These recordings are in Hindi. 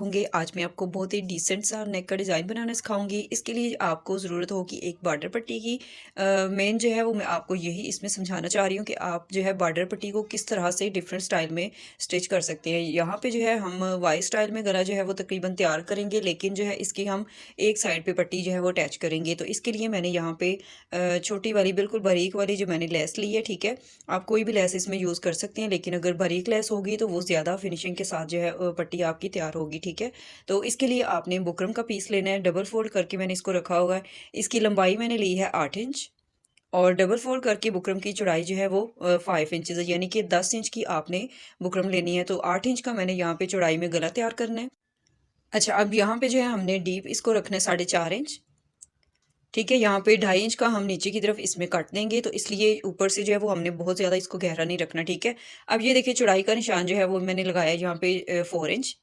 होंगे। आज मैं आपको बहुत ही डिसेंट सा नेक का डिज़ाइन बनाना सिखाऊंगी। इसके लिए आपको ज़रूरत होगी एक बॉर्डर पट्टी की। मेन जो है वो मैं आपको यही इसमें समझाना चाह रही हूँ कि आप जो है बॉर्डर पट्टी को किस तरह से डिफरेंट स्टाइल में स्टिच कर सकते हैं। यहाँ पे जो है हम वाई स्टाइल में गला जो है वो तकरीबन तैयार करेंगे, लेकिन जो है इसकी हम एक साइड पे पट्टी जो है वो अटैच करेंगे। तो इसके लिए मैंने यहाँ पे छोटी वाली बिल्कुल बारीक वाली जो मैंने लेस ली है, ठीक है। आप कोई भी लेस इसमें यूज़ कर सकते हैं, लेकिन अगर बारीक लेस होगी तो वो ज़्यादा फिनिशिंग के साथ जो है पट्टी आपकी तैयार होगी, ठीक है। तो इसके लिए आपने बुकरम का पीस लेना है, डबल फोल्ड करके मैंने इसको रखा हुआ है। इसकी लंबाई मैंने ली है 8 इंच और डबल फोल्ड करके बुकरम की चौड़ाई जो है वो 5 इंचज़ है, यानी कि 10 इंच की आपने बुकरम लेनी है। तो 8 इंच का मैंने यहाँ पे चौड़ाई में गला तैयार करना है। अच्छा, अब यहाँ पे जो है हमने डीप इसको रखना है 4.5 इंच, ठीक है। यहाँ पे 2.5 इंच का हम नीचे की तरफ इसमें काट देंगे, तो इसलिए ऊपर से जो है वो हमने बहुत ज़्यादा इसको गहरा नहीं रखना, ठीक है। अब ये देखिए चौड़ाई का निशान जो है वो मैंने लगाया यहाँ पे 4 इंच।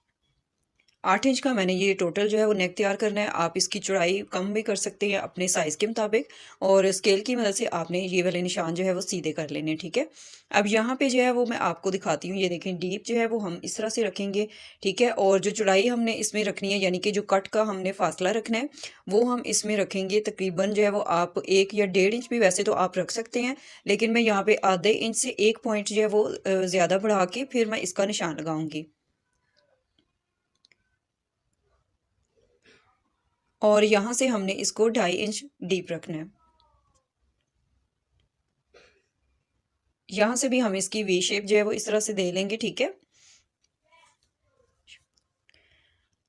8 इंच का मैंने ये टोटल जो है वो नेक तैयार करना है। आप इसकी चौड़ाई कम भी कर सकते हैं अपने साइज़ के मुताबिक, और स्केल की मदद से आपने ये वाले निशान जो है वो सीधे कर लेने हैं, ठीक है। अब यहाँ पे जो है वो मैं आपको दिखाती हूँ। ये देखें डीप जो है वो हम इस तरह से रखेंगे, ठीक है। और जो चौड़ाई हमने इसमें रखनी है, यानी कि जो कट का हमने फासला रखना है, वो हम इसमें रखेंगे तकरीबन जो है वो आप 1 या 1.5 इंच भी वैसे तो आप रख सकते हैं, लेकिन मैं यहाँ पे आधे इंच से 1 पॉइंट जो है वो ज़्यादा बढ़ा के फिर मैं इसका निशान लगाऊंगी। और यहाँ से हमने इसको 2.5 इंच डीप रखना है। यहाँ से भी हम इसकी वी शेप जो है वो इस तरह से दे लेंगे, ठीक है।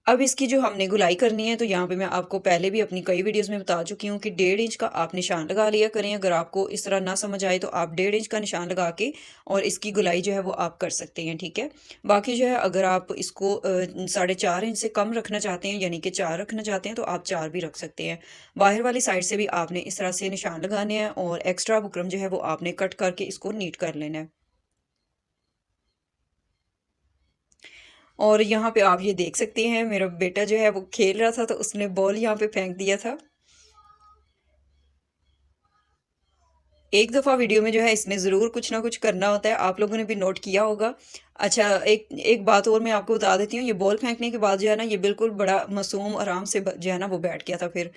अब इसकी जो हमने गुलाई करनी है, तो यहाँ पे मैं आपको पहले भी अपनी कई वीडियोस में बता चुकी हूँ कि 1.5 इंच का आप निशान लगा लिया करें। अगर आपको इस तरह ना समझ आए तो आप 1.5 इंच का निशान लगा के और इसकी गुलाई जो है वो आप कर सकते हैं, ठीक है। बाकी जो है अगर आप इसको 4.5 इंच से कम रखना चाहते हैं, यानी कि 4 रखना चाहते हैं, तो आप 4 भी रख सकते हैं। बाहर वाली साइड से भी आपने इस तरह से निशान लगाने हैं और एक्स्ट्रा बुकरम जो है वो आपने कट करके इसको नीट कर लेना है। और यहाँ पे आप ये देख सकते हैं मेरा बेटा जो है वो खेल रहा था, तो उसने बॉल यहाँ पे फेंक दिया था। एक दफ़ा वीडियो में जो है इसने ज़रूर कुछ ना कुछ करना होता है, आप लोगों ने भी नोट किया होगा। अच्छा, एक एक बात और मैं आपको बता देती हूँ, ये बॉल फेंकने के बाद जो है ना ये बिल्कुल बड़ा मासूम आराम से जो है ना वो बैठ गया था फिर।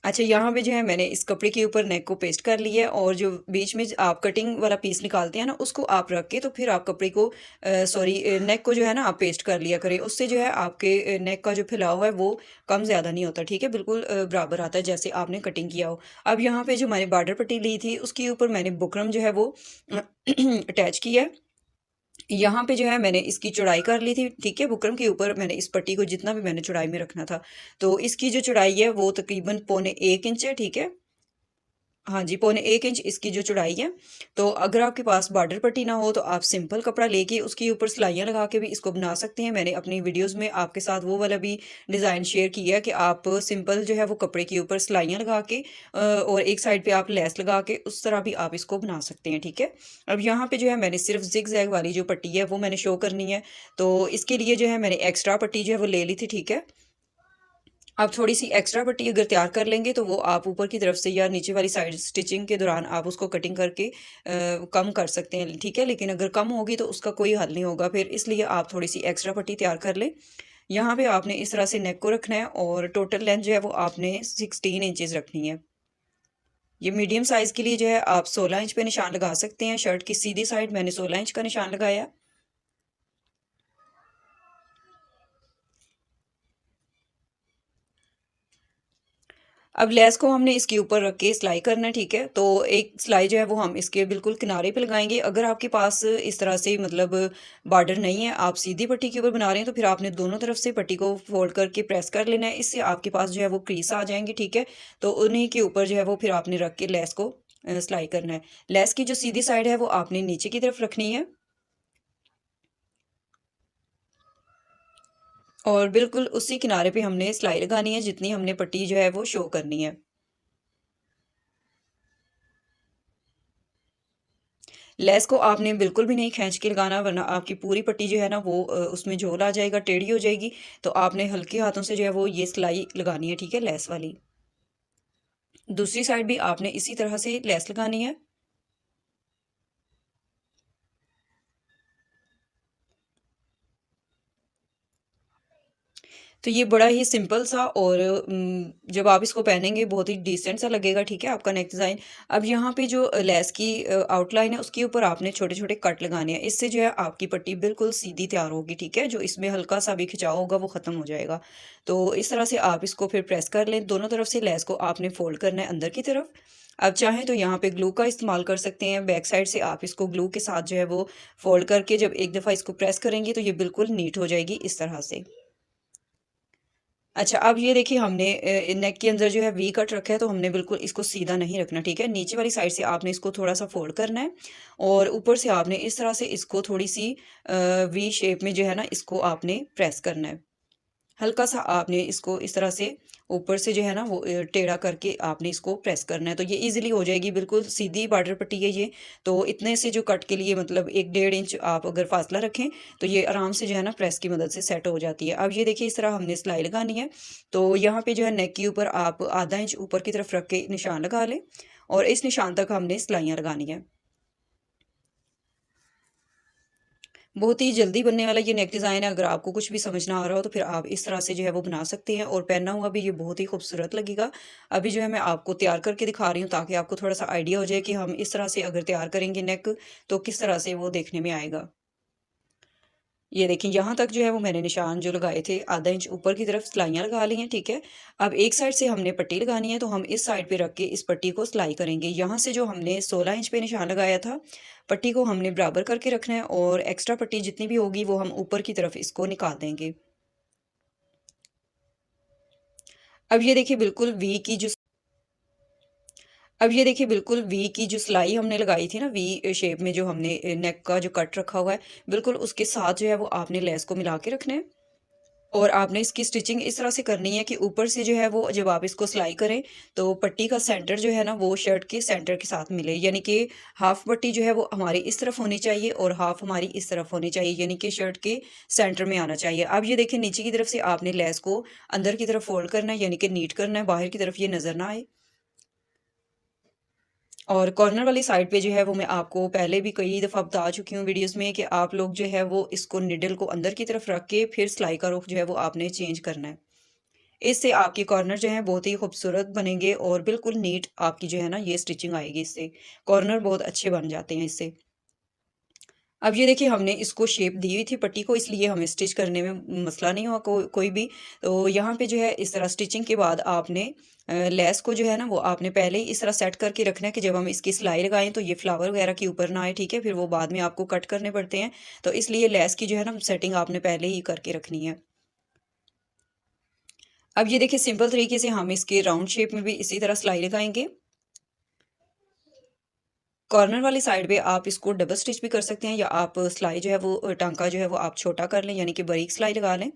अच्छा, यहाँ पे जो है मैंने इस कपड़े के ऊपर नेक को पेस्ट कर लिया है, और जो बीच में आप कटिंग वाला पीस निकालते हैं ना, उसको आप रख के तो फिर आप कपड़े को सॉरी नेक को जो है ना आप पेस्ट कर लिया करें। उससे जो है आपके नेक का जो फैलाव है वो कम ज़्यादा नहीं होता, ठीक है। बिल्कुल बराबर आता है जैसे आपने कटिंग किया हो। अब यहाँ पे जो मैंने बॉर्डर पट्टी ली थी उसके ऊपर मैंने बुकरम जो है वो अटैच किया है। यहाँ पे जो है मैंने इसकी चौड़ाई कर ली थी, ठीक है। बुकरम के ऊपर मैंने इस पट्टी को जितना भी मैंने चौड़ाई में रखना था, तो इसकी जो चौड़ाई है वो तकरीबन 1.25 इंच है, ठीक है। हाँ जी, 1.25 इंच इसकी जो चौड़ाई है। तो अगर आपके पास बॉर्डर पट्टी ना हो तो आप सिंपल कपड़ा लेके उसके ऊपर सिलाइयाँ लगा के भी इसको बना सकते हैं। मैंने अपनी वीडियोस में आपके साथ वो वाला भी डिज़ाइन शेयर किया है कि आप सिंपल जो है वो कपड़े के ऊपर सिलाइयाँ लगा के और एक साइड पे आप लेस लगा के उस तरह भी आप इसको बना सकते हैं, ठीक है। अब यहाँ पे जो है मैंने सिर्फ जिग जैग वाली जो पट्टी है वो मैंने शो करनी है, तो इसके लिए जो है मैंने एक्स्ट्रा पट्टी जो है वो ले ली थी, ठीक है। आप थोड़ी सी एक्स्ट्रा पट्टी अगर तैयार कर लेंगे तो वो आप ऊपर की तरफ से या नीचे वाली साइड स्टिचिंग के दौरान आप उसको कटिंग करके कम कर सकते हैं, ठीक है। लेकिन अगर कम होगी तो उसका कोई हल नहीं होगा फिर, इसलिए आप थोड़ी सी एक्स्ट्रा पट्टी तैयार कर लें। यहाँ पे आपने इस तरह से नेक को रखना है और टोटल लेंथ जो है वो आपने 16 इंचेस रखनी है। ये मीडियम साइज़ के लिए जो है आप 16 इंच पे निशान लगा सकते हैं। शर्ट की सीधी साइड मैंने 16 इंच का निशान लगाया। अब लेस को हमने इसके ऊपर रख के सिलाई करना है, ठीक है। तो एक सिलाई जो है वो हम इसके बिल्कुल किनारे पे लगाएंगे। अगर आपके पास इस तरह से मतलब बॉर्डर नहीं है, आप सीधी पट्टी के ऊपर बना रहे हैं, तो फिर आपने दोनों तरफ से पट्टी को फोल्ड करके प्रेस कर लेना है। इससे आपके पास जो है वो क्रीस आ जाएंगी, ठीक है। तो उन्हीं के ऊपर जो है वो फिर आपने रख के लेस को सिलाई करना है। लेस की जो सीधी साइड है वो आपने नीचे की तरफ रखनी है और बिल्कुल उसी किनारे पे हमने सिलाई लगानी है जितनी हमने पट्टी जो है वो शो करनी है। लेस को आपने बिल्कुल भी नहीं खींच के लगाना, वरना आपकी पूरी पट्टी जो है ना वो उसमें झोल आ जाएगा, टेढ़ी हो जाएगी। तो आपने हल्के हाथों से जो है वो ये सिलाई लगानी है, ठीक है, लेस वाली। दूसरी साइड भी आपने इसी तरह से लेस लगानी है। तो ये बड़ा ही सिंपल सा और जब आप इसको पहनेंगे बहुत ही डिसेंट सा लगेगा, ठीक है, आपका नेक डिज़ाइन। अब यहाँ पे जो लेस की आउटलाइन है उसके ऊपर आपने छोटे छोटे कट लगाने हैं, इससे जो है आपकी पट्टी बिल्कुल सीधी तैयार होगी, ठीक है। जो इसमें हल्का सा भी खिंचाव होगा वो ख़त्म हो जाएगा। तो इस तरह से आप इसको फिर प्रेस कर लें, दोनों तरफ से लेस को आपने फोल्ड करना है अंदर की तरफ। अब चाहें तो यहाँ पे ग्लू का इस्तेमाल कर सकते हैं, बैक साइड से आप इसको ग्लू के साथ जो है वो फोल्ड करके जब एक दफ़ा इसको प्रेस करेंगे तो ये बिल्कुल नीट हो जाएगी इस तरह से। अच्छा, अब ये देखिए हमने नेक के अंदर जो है वी कट रखा है, तो हमने बिल्कुल इसको सीधा नहीं रखना, ठीक है। नीचे वाली साइड से आपने इसको थोड़ा सा फोल्ड करना है और ऊपर से आपने इस तरह से इसको थोड़ी सी वी शेप में जो है ना इसको आपने प्रेस करना है। हल्का सा आपने इसको इस तरह से ऊपर से जो है ना वो टेढ़ा करके आपने इसको प्रेस करना है, तो ये इजीली हो जाएगी, बिल्कुल सीधी बॉर्डर पट्टी है ये। तो इतने से जो कट के लिए मतलब 1-1.5 इंच आप अगर फासला रखें तो ये आराम से जो है ना प्रेस की मदद से सेट हो जाती है। अब ये देखिए इस तरह हमने सिलाई लगानी है, तो यहाँ पे जो है नेक के ऊपर आप आधा इंच ऊपर की तरफ रख के निशान लगा लें और इस निशान तक हमने सिलाइयाँ लगानी है। बहुत ही जल्दी बनने वाला ये नेक डिज़ाइन है, अगर आपको कुछ भी समझ ना आ रहा हो तो फिर आप इस तरह से जो है वो बना सकते हैं और पहना हुआ भी ये बहुत ही खूबसूरत लगेगा। अभी जो है मैं आपको तैयार करके दिखा रही हूँ ताकि आपको थोड़ा सा आइडिया हो जाए कि हम इस तरह से अगर तैयार करेंगे नेक तो किस तरह से वो देखने में आएगा। ये देखिए यहाँ तक जो है वो मैंने निशान जो लगाए थे आधा इंच ऊपर की तरफ सिलाइयाँ लगा ली हैं, ठीक है। अब एक साइड से हमने पट्टी लगानी है, तो हम इस साइड पे रख के इस पट्टी को सिलाई करेंगे। यहाँ से जो हमने 16 इंच पे निशान लगाया था, पट्टी को हमने बराबर करके रखना है और एक्स्ट्रा पट्टी जितनी भी होगी वो हम ऊपर की तरफ इसको निकाल देंगे। अब ये देखिए बिल्कुल वी की जो अब ये देखिए बिल्कुल वी की जो सिलाई हमने लगाई थी ना, वी शेप में जो हमने नेक का जो कट रखा हुआ है, बिल्कुल उसके साथ जो है वो आपने लेस को मिला के रखना है और आपने इसकी स्टिचिंग इस तरह से करनी है कि ऊपर से जो है वो जब आप इसको सिलाई करें तो पट्टी का सेंटर जो है ना वो शर्ट के सेंटर के साथ मिले, यानी कि हाफ पट्टी जो है वो हमारी इस तरफ होनी चाहिए और हाफ हमारी इस तरफ होनी चाहिए, यानी कि शर्ट के सेंटर में आना चाहिए। अब ये देखिए नीचे की तरफ से आपने लेस को अंदर की तरफ फोल्ड करना है, यानी कि नीट करना है, बाहर की तरफ ये नजर ना आए। और कॉर्नर वाली साइड पे जो है वो मैं आपको पहले भी कई दफ़ा बता चुकी हूँ वीडियोस में कि आप लोग जो है वो इसको निडल को अंदर की तरफ रख के फिर सिलाई का रुख जो है वो आपने चेंज करना है। इससे आपके कॉर्नर जो है बहुत ही खूबसूरत बनेंगे और बिल्कुल नीट आपकी जो है ना ये स्टिचिंग आएगी, इससे कॉर्नर बहुत अच्छे बन जाते हैं इससे। अब ये देखिए हमने इसको शेप दी हुई थी पट्टी को, इसलिए हमें स्टिच करने में मसला नहीं हुआ कोई भी। तो यहाँ पे जो है इस तरह स्टिचिंग के बाद आपने लेस को जो है ना वो आपने पहले ही इस तरह सेट करके रखना है कि जब हम इसकी सिलाई लगाएं तो ये फ्लावर वगैरह के ऊपर ना आए, ठीक है। फिर वो बाद में आपको कट करने पड़ते हैं, तो इसलिए लेस की जो है ना सेटिंग आपने पहले ही करके रखनी है। अब ये देखिए सिंपल तरीके से हम इसके राउंड शेप में भी इसी तरह सिलाई लगाएंगे। कॉर्नर वाली साइड पे आप इसको डबल स्टिच भी कर सकते हैं या आप सिलाई जो है वो टांका जो है वो आप छोटा कर लें, यानी कि बारीक सिलाई लगा लें,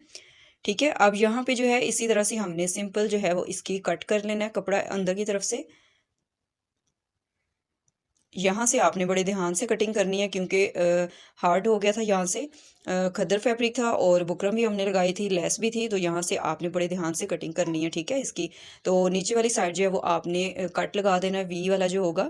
ठीक है। अब यहाँ पे जो है इसी तरह से हमने सिंपल जो है वो इसकी कट कर लेना है कपड़ा अंदर की तरफ से। यहाँ से आपने बड़े ध्यान से कटिंग करनी है क्योंकि हार्ड हो गया था यहाँ से, खद्दर फैब्रिक था और बुकरम भी हमने लगाई थी, लेस भी थी, तो यहाँ से आपने बड़े ध्यान से कटिंग करनी है, ठीक है इसकी। तो नीचे वाली साइड जो है वो आपने कट लगा देना है वी वाला जो होगा।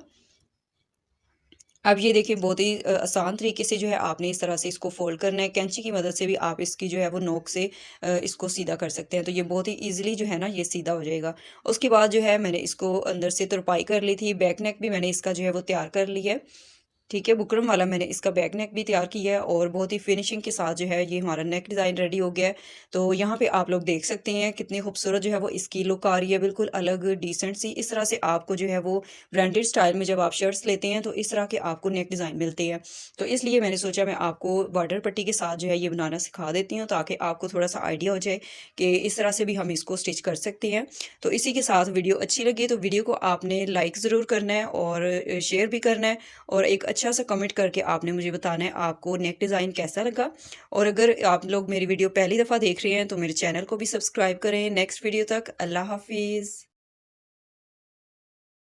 अब ये देखिए बहुत ही आसान तरीके से जो है आपने इस तरह से इसको फोल्ड करना है, कैंची की मदद से भी आप इसकी जो है वो नोक से इसको सीधा कर सकते हैं, तो ये बहुत ही इजीली जो है ना ये सीधा हो जाएगा। उसके बाद जो है मैंने इसको अंदर से तुरपाई कर ली थी, बैक नेक भी मैंने इसका जो है वो तैयार कर लिया है, ठीक है। बुकरम वाला मैंने इसका बैक नेक भी तैयार किया है और बहुत ही फिनिशिंग के साथ जो है ये हमारा नेक डिज़ाइन रेडी हो गया है। तो यहाँ पे आप लोग देख सकते हैं कितनी खूबसूरत जो है वो इसकी लुक आ रही है, बिल्कुल अलग डिसेंट सी। इस तरह से आपको जो है वो ब्रांडेड स्टाइल में जब आप शर्ट्स लेते हैं तो इस तरह के आपको नेक डिज़ाइन मिलते हैं। तो इसलिए मैंने सोचा मैं आपको बॉर्डर पट्टी के साथ जो है ये बनाना सिखा देती हूँ ताकि आपको थोड़ा सा आइडिया हो जाए कि इस तरह से भी हम इसको स्टिच कर सकते हैं। तो इसी के साथ वीडियो अच्छी लगी तो वीडियो को आपने लाइक ज़रूर करना है और शेयर भी करना है और एक अच्छा सा कमेंट करके आपने मुझे बताना है आपको नेक डिज़ाइन कैसा लगा। और अगर आप लोग मेरी वीडियो पहली दफ़ा देख रहे हैं तो मेरे चैनल को भी सब्सक्राइब करें। नेक्स्ट वीडियो तक अल्लाह हाफिज़।